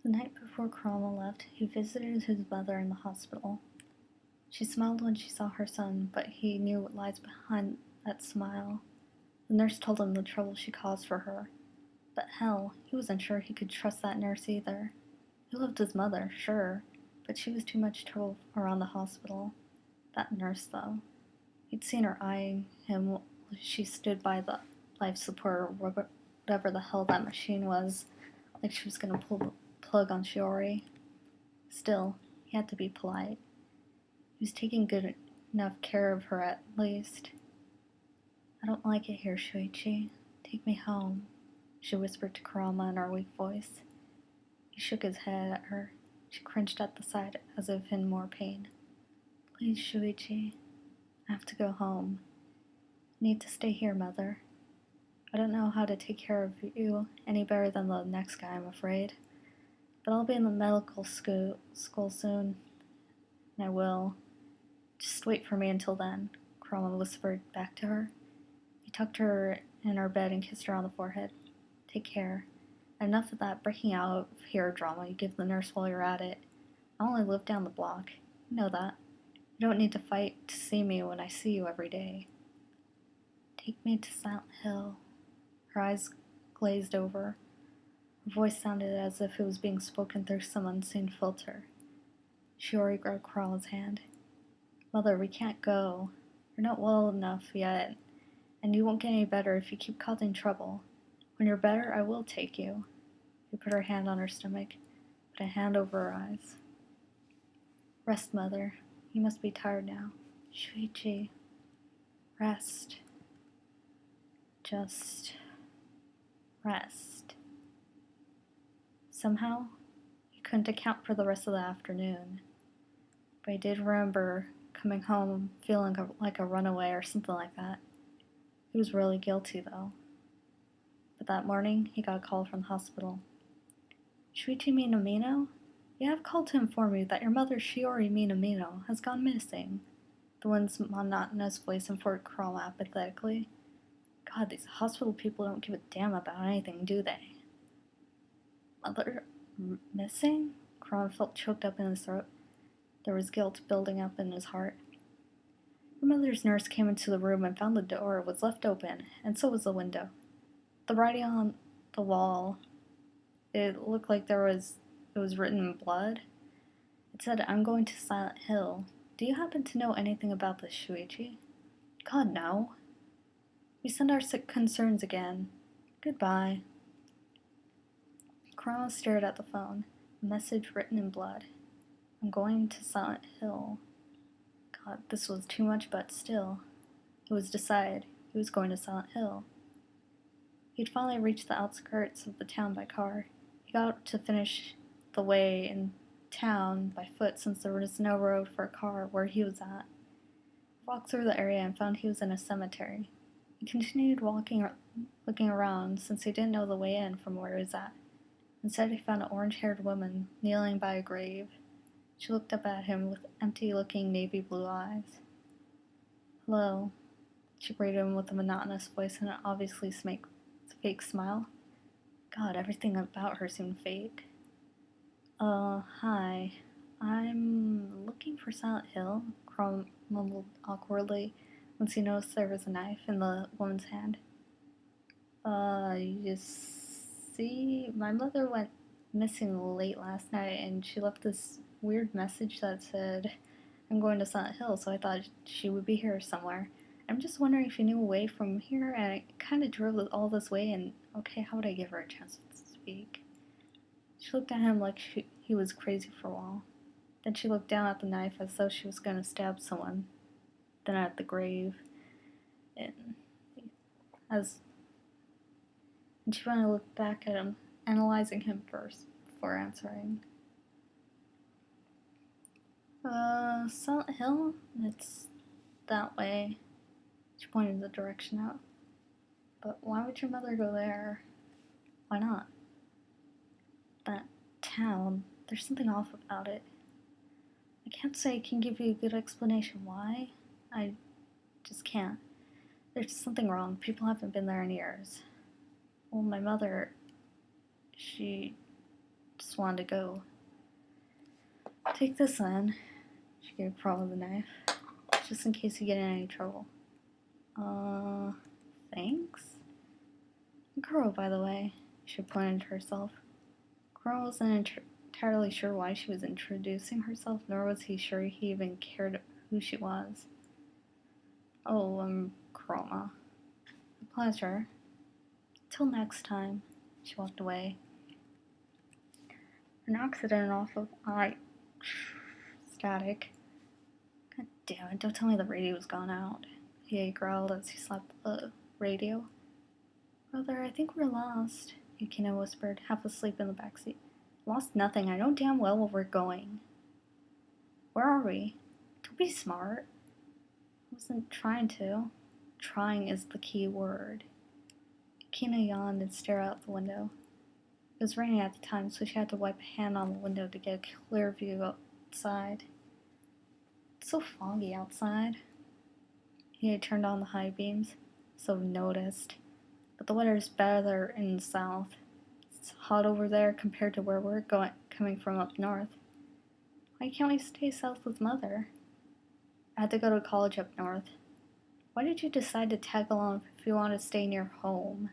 The night before Cromwell left, he visited his mother in the hospital. She smiled when she saw her son, but he knew what lies behind that smile. The nurse told him the trouble she caused for her. But hell, he wasn't sure he could trust that nurse either. He loved his mother, sure, but she was too much trouble around the hospital. That nurse, though. He'd seen her eyeing him while she stood by the life support or whatever the hell that machine was, like she was gonna pull the plug on Shiori. Still, he had to be polite. He was taking good enough care of her at least. I don't like it here, Shuichi. Take me home, she whispered to Kurama in her weak voice. He shook his head at her. She cringed at the sight as if in more pain. Please, Shuichi. I have to go home. I need to stay here, Mother. I don't know how to take care of you any better than the next guy, I'm afraid. But I'll be in the medical school soon, and I will. Just wait for me until then, Kurama whispered back to her. He tucked her in her bed and kissed her on the forehead. Take care. Enough of that breaking out of here drama you give the nurse while you're at it. I only live down the block. You know that. You don't need to fight to see me when I see you every day. Take me to Silent Hill. Her eyes glazed over. Her voice sounded as if it was being spoken through some unseen filter. Shiori grabbed Kurama's hand. Mother, we can't go. You're not well enough yet, and you won't get any better if you keep causing trouble. When you're better, I will take you. He put her hand on her stomach, put a hand over her eyes. Rest, Mother. You must be tired now. Shuichi. Rest. Just rest. Somehow, he couldn't account for the rest of the afternoon, but he did remember coming home feeling like a runaway or something like that. He was really guilty, though. But that morning, he got a call from the hospital. Shuichi Minamino? You have called to inform you that your mother, Shiori Minamino, has gone missing. The woman's monotonous voice informed Kurama apathetically. God, these hospital people don't give a damn about anything, do they? Mother missing? Kurama felt choked up in his throat. There was guilt building up in his heart. Your mother's nurse came into the room and found the door was left open, and so was the window. The writing on the wall, it looked like it was written in blood. It said, I'm going to Silent Hill. Do you happen to know anything about this, Shuichi? God, no. We send our sick concerns again. Goodbye. Kurama stared at the phone, a message written in blood. I'm going to Silent Hill. God, this was too much, but still. It was decided he was going to Silent Hill. He'd finally reached the outskirts of the town by car. He got to finish the way in town by foot since there was no road for a car where he was at. He walked through the area and found he was in a cemetery. He continued walking, looking around since he didn't know the way in from where he was at. Instead, he found an orange-haired woman kneeling by a grave. She looked up at him with empty-looking navy blue eyes. Hello, she greeted him with a monotonous voice and an obviously fake smile. God, everything about her seemed fake. Hi. I'm looking for Silent Hill, Crum mumbled awkwardly once he noticed there was a knife in the woman's hand. You see, my mother went missing late last night and she left this weird message that said, I'm going to Silent Hill, so I thought she would be here somewhere. I'm just wondering if you knew a way from here, and I kind of drove all this way, and okay, how would I give her a chance to speak? She looked at him like he was crazy for a while. Then she looked down at the knife as though she was going to stab someone. Then at the grave. And she finally looked back at him, analyzing him first before answering. Silent Hill? It's that way. She pointed the direction out. But why would your mother go there? Why not? That town, there's something off about it. I can't say I can give you a good explanation why. I just can't. There's something wrong. People haven't been there in years. Well, my mother, she just just wanted to go. Take this then. She gave Carl the knife. Just in case you get in any trouble. Thanks? Girl, by the way, she pointed to herself. Carl wasn't entirely sure why she was introducing herself, nor was he sure he even cared who she was. Oh, I'm Chroma. A pleasure. Till next time. She walked away. An accident off of static. God damn it, don't tell me the radio's gone out. He growled as he slapped the radio. Brother, I think we're lost, Yukino whispered, half asleep in the backseat. Lost nothing. I know damn well where we're going. Where are we? Don't be smart. I wasn't trying to. Trying is the key word. Yukino yawned and stared out the window. It was raining at the time, so she had to wipe a hand on the window to get a clear view outside. It's so foggy outside. He had turned on the high beams, so noticed. But the weather is better in the south. It's hot over there compared to where we're coming from up north. Why can't we stay south with Mother? I had to go to college up north. Why did you decide to tag along if you want to stay near home?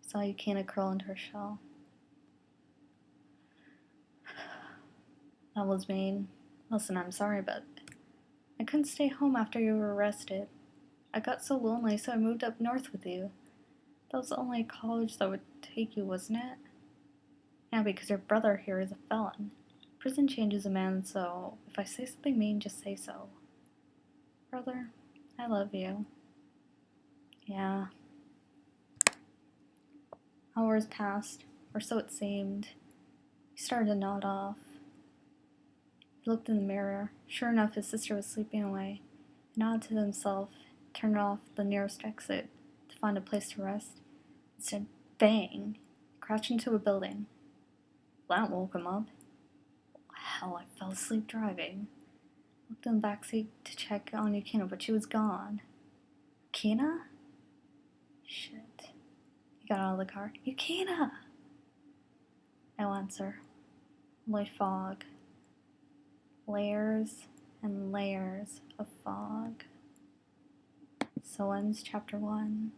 I saw Yukina curl into her shell. That was mean. Listen, I'm sorry, but I couldn't stay home after you were arrested. I got so lonely, so I moved up north with you. That was the only college that would take you, wasn't it? Yeah, because your brother here is a felon. Prison changes a man, so if I say something mean, just say so. Brother, I love you. Yeah. Hours passed, or so it seemed. He started to nod off. He looked in the mirror. Sure enough, his sister was sleeping away. He nodded to himself, turned off the nearest exit to find a place to rest. Instead, bang! Crashed into a building. That woke him up. Hell, I fell asleep driving. Looked in the backseat to check on Yukina, but she was gone. Yukina? Shit. He got out of the car. Yukina! No answer. Only fog. Layers and layers of fog. So ends chapter 1.